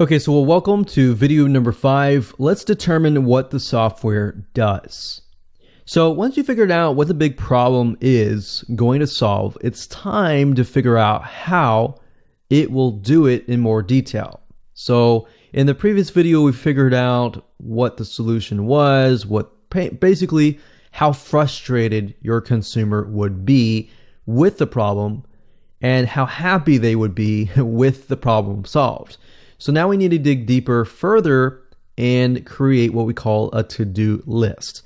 Okay, so welcome to video number 5. Let's determine what the software does. So once you figured out what the big problem is going to solve, it's time to figure out how it will do it in more detail. So in the previous video, we figured out what the solution was, basically how frustrated your consumer would be with the problem and how happy they would be with the problem solved. So now we need to dig deeper further and create what we call a to-do list.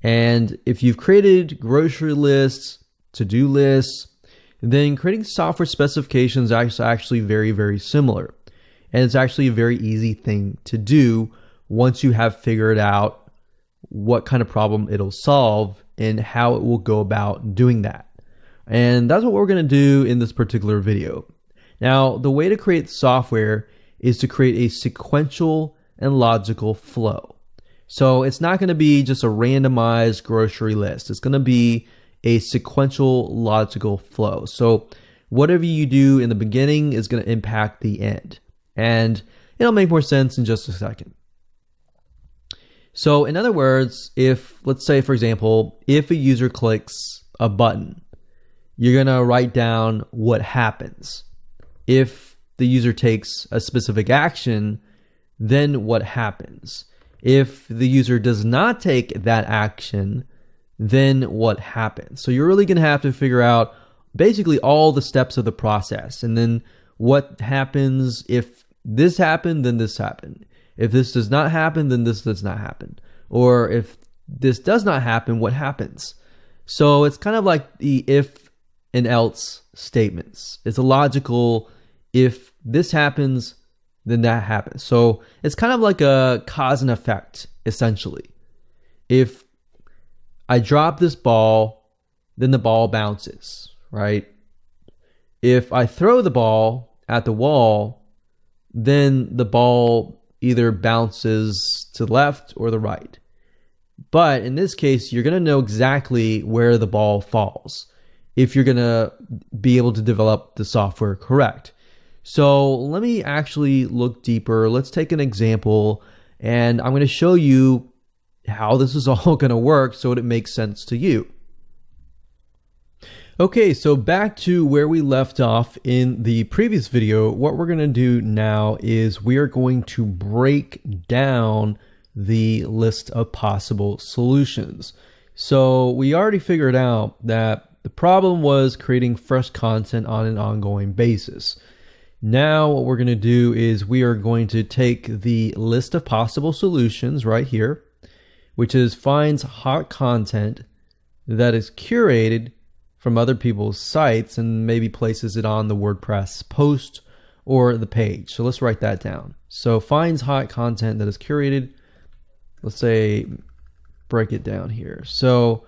And if you've created grocery lists, to-do lists, then creating software specifications is actually very, very similar. And it's actually a very easy thing to do once you have figured out what kind of problem it'll solve and how it will go about doing that. And that's what we're going to do in this particular video. Now, the way to create software is to create a sequential and logical flow. So it's not going to be just a randomized grocery list. It's going to be a sequential logical flow. So whatever you do in the beginning is going to impact the end. And it'll make more sense in just a second. So in other words, let's say, for example, if a user clicks a button, you're going to write down what happens. If the user takes a specific action, then what happens? If the user does not take that action, then what happens? So you're really going to have to figure out basically all the steps of the process. And then what happens if this happened, then this happened. If this does not happen, then this does not happen. Or if this does not happen, what happens? So it's kind of like the if and else statements. It's a logical, if this happens, then that happens. So it's kind of like a cause and effect, essentially. If I drop this ball, then the ball bounces, right? If I throw the ball at the wall, then the ball either bounces to the left or the right. But in this case, you're going to know exactly where the ball falls if you're going to be able to develop the software correct. So let me actually look deeper. Let's take an example, and I'm going to show you how this is all going to work so it makes sense to you. Okay, so back to where we left off in the previous video. What we're going to do now is we are going to break down the list of possible solutions. So we already figured out that the problem was creating fresh content on an ongoing basis. Now what we're going to do is we are going to take the list of possible solutions right here, which is finds hot content that is curated from other people's sites and maybe places it on the WordPress post or the page. So let's write that down. So finds hot content that is curated. Let's say break it down here. So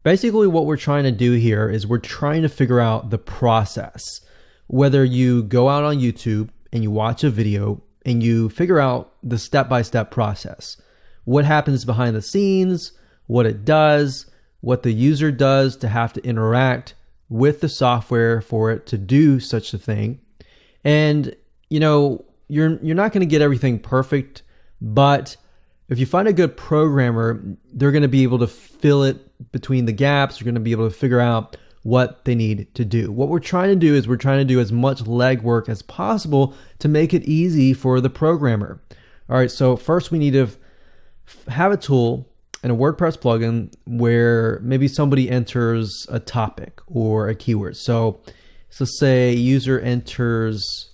basically what we're trying to do here is we're trying to figure out the process. Whether you go out on YouTube and you watch a video and you figure out the step-by-step process, what happens behind the scenes, what it does, what the user does to have to interact with the software for it to do such a thing. And you're not going to get everything perfect, but if you find a good programmer, they're going to be able to fill it between the gaps. You're going to be able to figure out what they need to do. What we're trying to do is we're trying to do as much legwork as possible to make it easy for the programmer. All right, so first we need to have a tool and a WordPress plugin where maybe somebody enters a topic or a keyword. So let's say user enters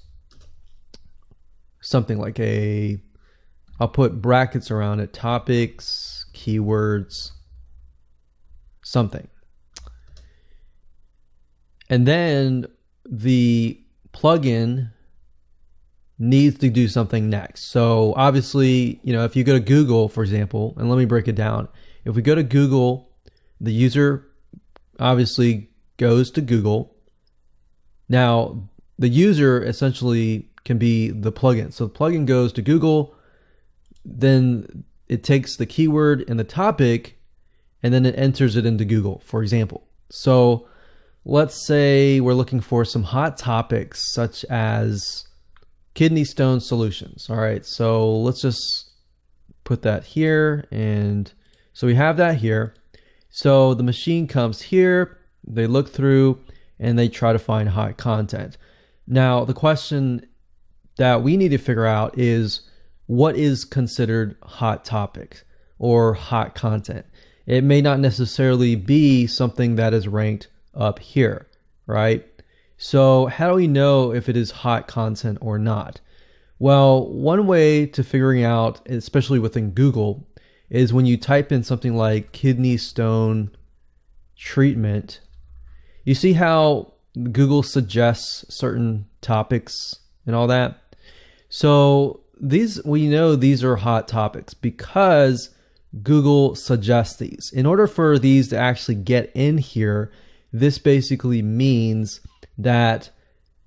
something like I'll put brackets around it, topics, keywords, something. And then the plugin needs to do something next. So obviously, if you go to Google, for example, and let me break it down. If we go to Google, the user obviously goes to Google. Now, the user essentially can be the plugin. So the plugin goes to Google, then it takes the keyword and the topic, and then it enters it into Google, for example. So let's say we're looking for some hot topics such as kidney stone solutions. All right, so let's just put that here. And so we have that here. So the machine comes here, they look through, and they try to find hot content. Now, the question that we need to figure out is, what is considered hot topics or hot content? It may not necessarily be something that is ranked up here, right? So how do we know if it is hot content or not? Well, one way to figuring out, especially within Google, is when you type in something like kidney stone treatment. You see how Google suggests certain topics and all that? So we know these are hot topics because Google suggests these. In order for these to actually get in here, this basically means that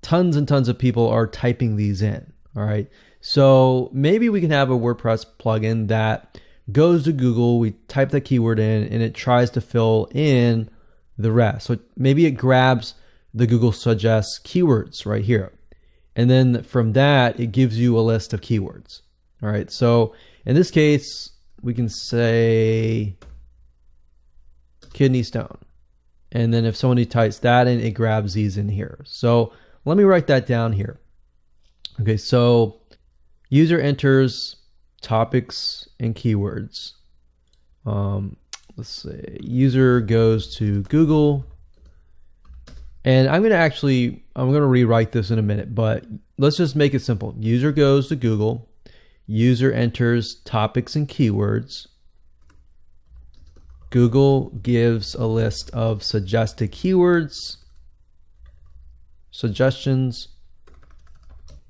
tons and tons of people are typing these in. All right. So maybe we can have a WordPress plugin that goes to Google, we type the keyword in, and it tries to fill in the rest. So maybe it grabs the Google suggests keywords right here. And then from that, it gives you a list of keywords. All right. So in this case, we can say kidney stone. And then if somebody types that in, it grabs these in here. So let me write that down here. Okay. So user enters topics and keywords. Let's say user goes to Google. And I'm going to rewrite this in a minute, but let's just make it simple. User goes to Google, user enters topics and keywords. Google gives a list of suggested keywords, suggestions.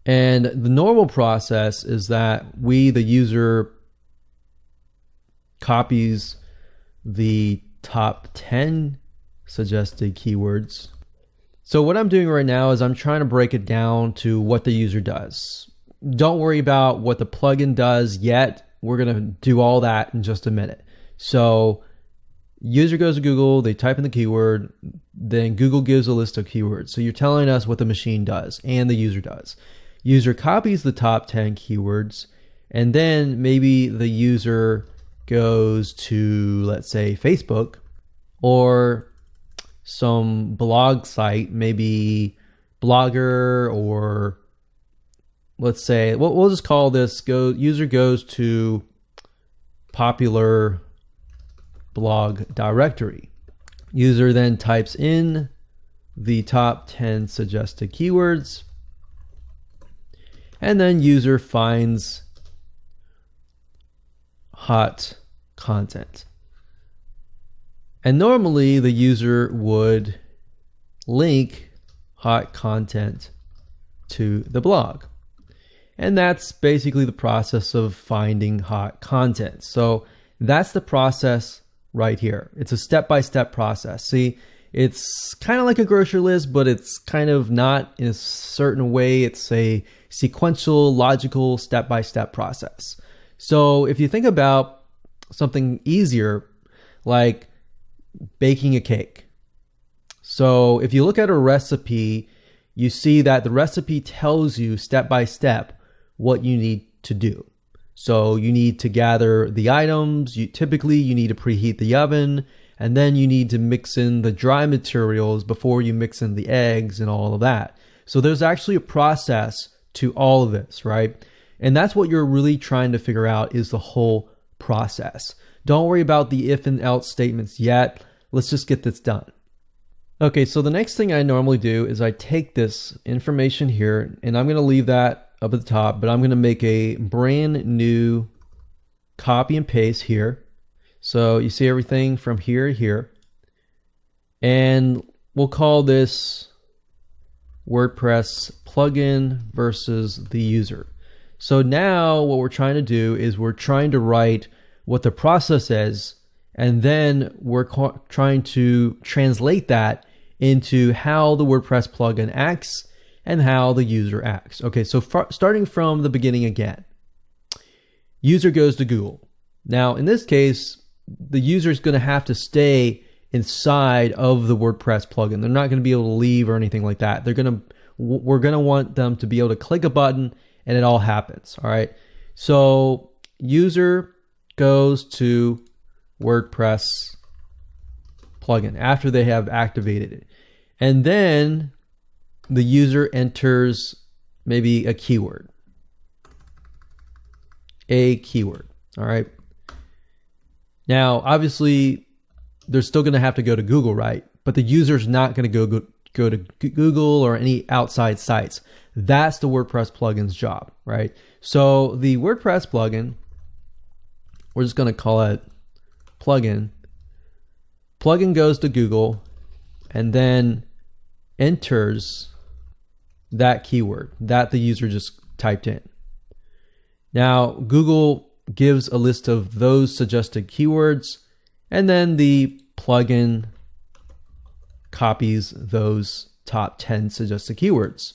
And the normal process is that the user copies the top 10 suggested keywords. So what I'm doing right now is I'm trying to break it down to what the user does. Don't worry about what the plugin does yet. We're going to do all that in just a minute. So user goes to Google, they type in the keyword, then Google gives a list of keywords. So you're telling us what the machine does and the user does. User copies the top 10 keywords, and then maybe the user goes to, let's say, Facebook or some blog site, maybe Blogger, or let's say, we'll just call this user goes to popular blog directory. User then types in the top 10 suggested keywords, and then user finds hot content. And normally the user would link hot content to the blog. And that's basically the process of finding hot content. So that's the process right here. It's a step-by-step process. See, it's kind of like a grocery list, but it's kind of not in a certain way. It's a sequential, logical, step-by-step process. So if you think about something easier, like baking a cake. So if you look at a recipe, you see that the recipe tells you step by step what you need to do. So you need to gather the items. Typically you need to preheat the oven, and then you need to mix in the dry materials before you mix in the eggs and all of that. So there's actually a process to all of this, right? And that's what you're really trying to figure out, is the whole process. Don't worry about the if and else statements yet. Let's just get this done. Okay, so the next thing I normally do is I take this information here, and I'm going to leave that up at the top, but I'm going to make a brand new copy and paste here. So you see everything from here to here. And we'll call this WordPress plugin versus the user. So now what we're trying to do is we're trying to write what the process is, and then we're trying to translate that into how the WordPress plugin acts and how the user acts. Okay, so starting from the beginning again. User goes to Google. Now, in this case, the user is going to have to stay inside of the WordPress plugin. They're not going to be able to leave or anything like that. We're going to want them to be able to click a button and it all happens. All right. So user goes to WordPress plugin after they have activated it. And then the user enters maybe a keyword. All right. Now, obviously, they're still going to have to go to Google, right? But the user's not going to go to Google or any outside sites. That's the WordPress plugin's job, right? So the WordPress plugin, we're just going to call it plugin. Plugin goes to Google and then enters that keyword that the user just typed in. Now, Google gives a list of those suggested keywords, and then the plugin copies those top 10 suggested keywords.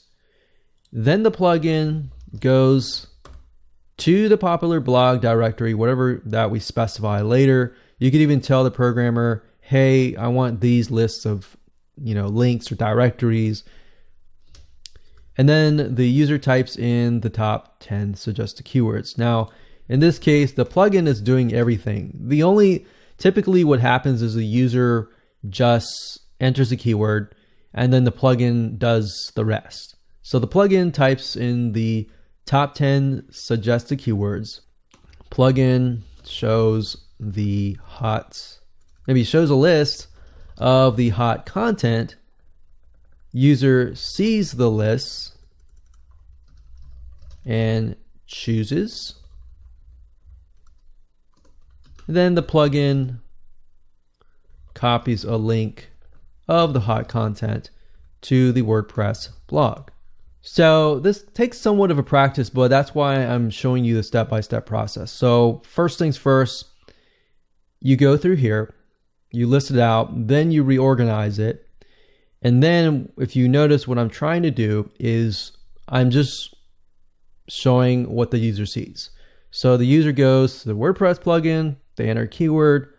Then the plugin goes to the popular blog directory, whatever that we specify later. You could even tell the programmer, hey, I want these lists of, links or directories. And then the user types in the top 10 suggested keywords. Now, in this case, the plugin is doing everything. Typically what happens is the user just enters a keyword and then the plugin does the rest. So the plugin types in the top 10 suggested keywords. Plugin shows shows a list of the hot content. User sees the list and chooses. Then the plugin copies a link of the hot content to the WordPress blog. So this takes somewhat of a practice, but that's why I'm showing you the step-by-step process. So first things first, you go through here, you list it out, then you reorganize it. And then if you notice, what I'm trying to do is I'm just showing what the user sees. So the user goes to the WordPress plugin, they enter a keyword,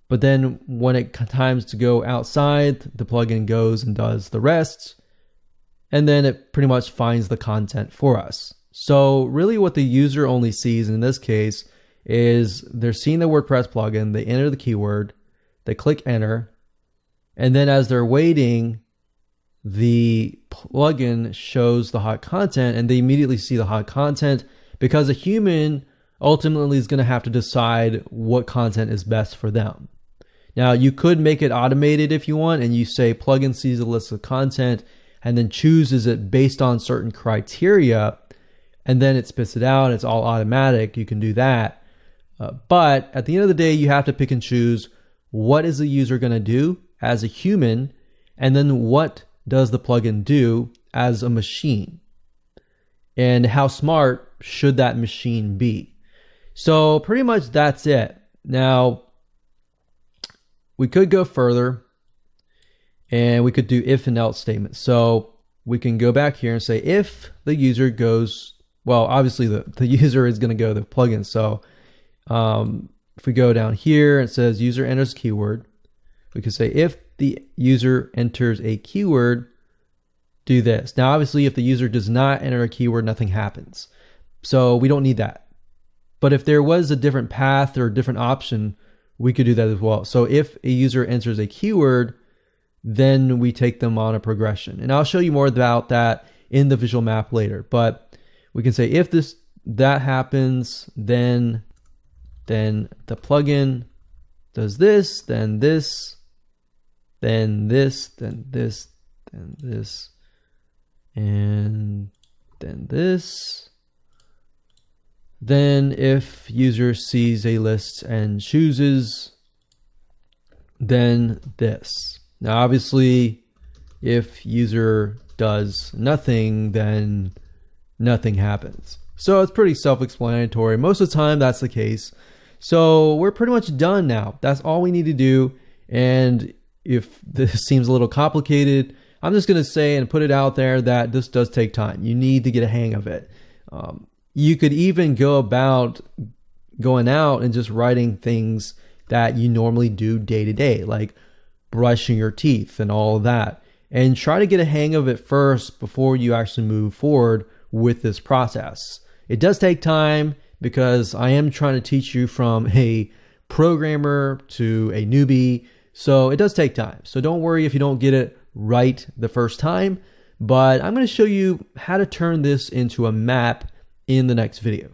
but then when it times to go outside, the plugin goes and does the rest, and then it pretty much finds the content for us. So really what the user only sees in this case is they're seeing the WordPress plugin, they enter the keyword, they click enter, and then as they're waiting, the plugin shows the hot content and they immediately see the hot content, because a human ultimately is going to have to decide what content is best for them. Now, you could make it automated if you want, and you say plugin sees a list of content and then chooses it based on certain criteria, and then it spits it out. It's all automatic. You can do that. But at the end of the day, you have to pick and choose what is the user going to do as a human, and then what does the plugin do as a machine, and how smart should that machine be. So pretty much that's it. Now, we could go further and we could do if and else statements. So we can go back here and say if the user goes, well, obviously the user is going to go to the plugin. So if we go down here, it says user enters keyword. We could say if the user enters a keyword, do this. Now, obviously, if the user does not enter a keyword, nothing happens. So we don't need that. But if there was a different path or a different option, we could do that as well. So if a user enters a keyword, then we take them on a progression. And I'll show you more about that in the visual map later. But we can say if that happens, then the plugin does this, then this, then this, then this, then this, and then this. Then if user sees a list and chooses, then this. Now obviously, if user does nothing, then nothing happens. So it's pretty self-explanatory. Most of the time that's the case. So we're pretty much done now. That's all we need to do. And if this seems a little complicated, I'm just going to say and put it out there that this does take time. You need to get a hang of it. You could even go about going out and just writing things that you normally do day to day, like brushing your teeth and all of that, and try to get a hang of it first before you actually move forward with this process. It does take time because I am trying to teach you from a programmer to a newbie. So it does take time. So don't worry if you don't get it right the first time, but I'm going to show you how to turn this into a map in the next video.